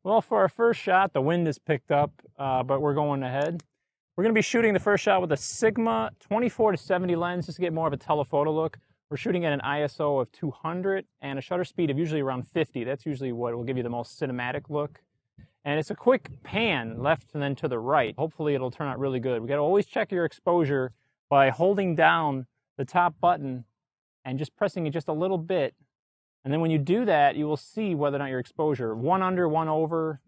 Well, for our first shot, the wind is picked up, but we're going ahead. We're going to be shooting the first shot with a Sigma 24 to 70 lens just to get more of a telephoto look. We're shooting at an ISO of 200 and a shutter speed of usually around 50. That's usually what will give you the most cinematic look. And it's a quick pan left and then to the right. Hopefully it'll turn out really good. We got to always check your exposure by holding down the top button and just pressing it just a little bit. And then when you do that, you will see whether or not your exposure, one under, one over,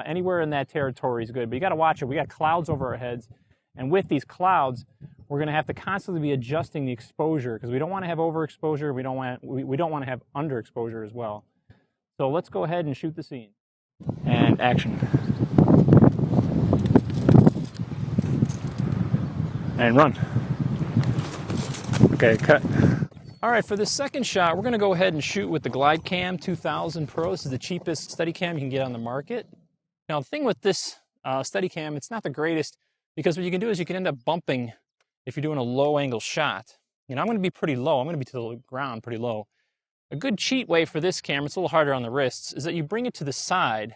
anywhere in that territory is good. But you got to watch it. We got clouds over our heads. And with these clouds, we're going to have to constantly be adjusting the exposure because we don't want to have overexposure. We don't want to have underexposure as well. So let's go ahead and shoot the scene. And action. And run. Okay, cut. All right, for the second shot, we're going to go ahead and shoot with the GlideCam 2000 Pro. This is the cheapest Steadicam you can get on the market. Now, the thing with this Steadicam, it's not the greatest because what you can do is you can end up bumping if you're doing a low-angle shot. You know, I'm going to be pretty low. I'm going to be to the ground pretty low. A good cheat way for this camera, it's a little harder on the wrists, is that you bring it to the side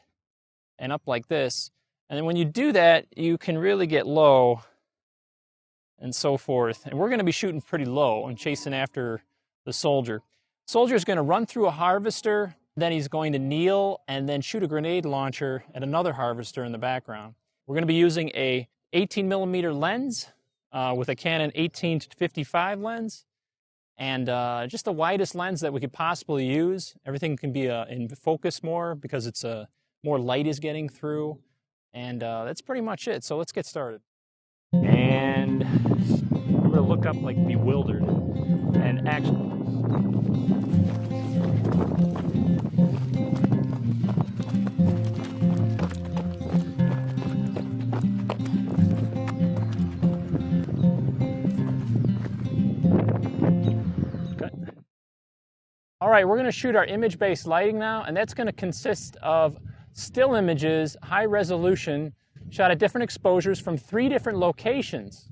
and up like this. And then when you do that, you can really get low and so forth. And we're going to be shooting pretty low and chasing after the soldier. Soldier is going to run through a harvester, then he's going to kneel and then shoot a grenade launcher at another harvester in the background. We're going to be using a 18mm lens with a Canon 18 to 55 lens, and just the widest lens that we could possibly use. Everything can be in focus more because it's more light is getting through, and that's pretty much it. So let's get started. And I'm going to look up like bewildered and action. All right, we're going to shoot our image-based lighting now, and that's going to consist of still images, high resolution, shot at different exposures from 3 different locations.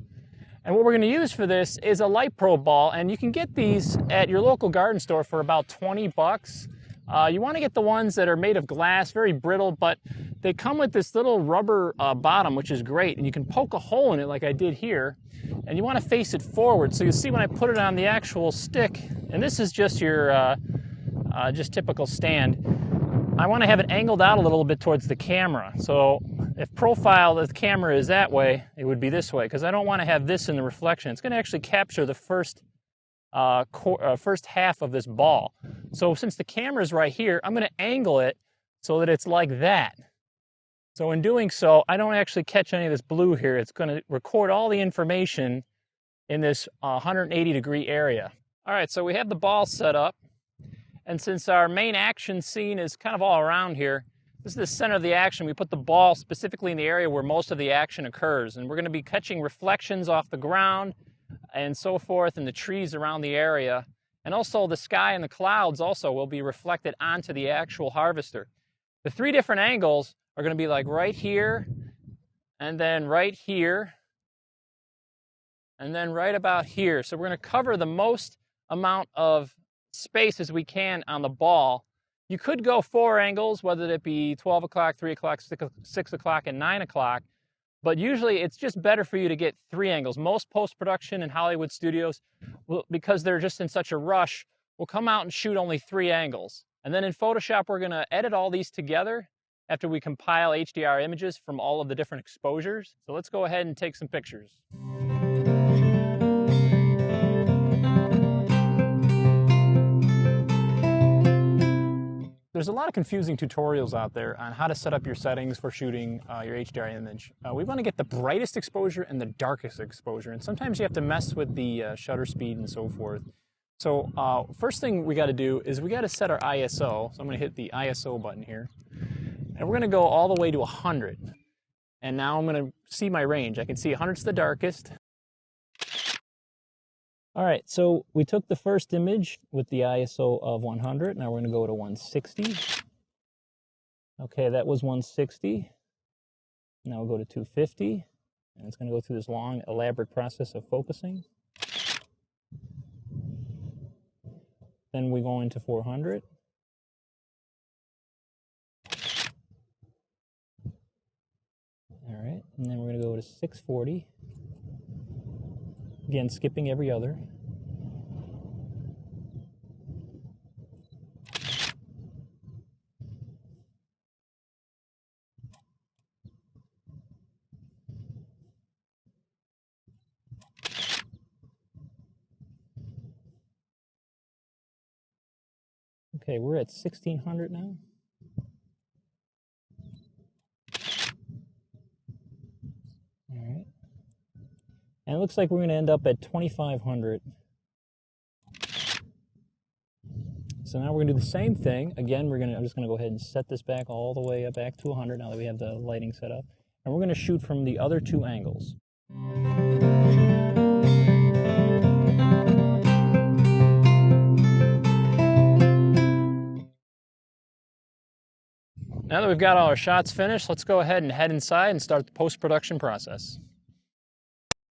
And what we're going to use for this is a light probe ball, and you can get these at your local garden store for about 20 bucks. You want to get the ones that are made of glass, very brittle, but they come with this little rubber bottom, which is great, and you can poke a hole in it like I did here, and you want to face it forward. So you'll see when I put it on the actual stick, and this is just your just typical stand, I want to have it angled out a little bit towards the camera. So if profile of the camera is that way, it would be this way, because I don't want to have this in the reflection. It's going to actually capture the first half of this ball. So since the camera is right here, I'm going to angle it so that it's like that. So in doing so, I don't actually catch any of this blue here. It's going to record all the information in this 180-degree area. All right, so we have the ball set up. And since our main action scene is kind of all around here, this is the center of the action. We put the ball specifically in the area where most of the action occurs. And we're going to be catching reflections off the ground and so forth, and the trees around the area. And also the sky and the clouds also will be reflected onto the actual harvester. The 3 different angles are going to be like right here, and then right here, and then right about here. So we're going to cover the most amount of space as we can on the ball. You could go 4 angles, whether it be 12 o'clock, 3 o'clock, 6 o'clock, and 9 o'clock. But usually it's just better for you to get 3 angles. Most post-production in Hollywood studios, because they're just in such a rush, will come out and shoot only 3 angles. And then in Photoshop, we're going to edit all these together after we compile HDR images from all of the different exposures. So let's go ahead and take some pictures. There's a lot of confusing tutorials out there on how to set up your settings for shooting your HDR image. We want to get the brightest exposure and the darkest exposure, and sometimes you have to mess with the shutter speed and so forth. So first thing we got to do is we got to set our ISO. So I'm going to hit the ISO button here, and we're going to go all the way to 100. And now I'm going to see my range. I can see 100's the darkest. All right, so we took the first image with the ISO of 100. Now we're going to go to 160. Okay, that was 160. Now we'll go to 250. And it's going to go through this long, elaborate process of focusing. Then we go into 400. All right, and then we're going to go to 640. Again, skipping every other. Okay, we're at 1600 now. All right. And it looks like we're going to end up at 2500. So now we're going to do the same thing. Again, I'm just going to go ahead and set this back all the way up back to 100 now that we have the lighting set up. And we're going to shoot from the other two angles. Now that we've got all our shots finished, let's go ahead and head inside and start the post-production process.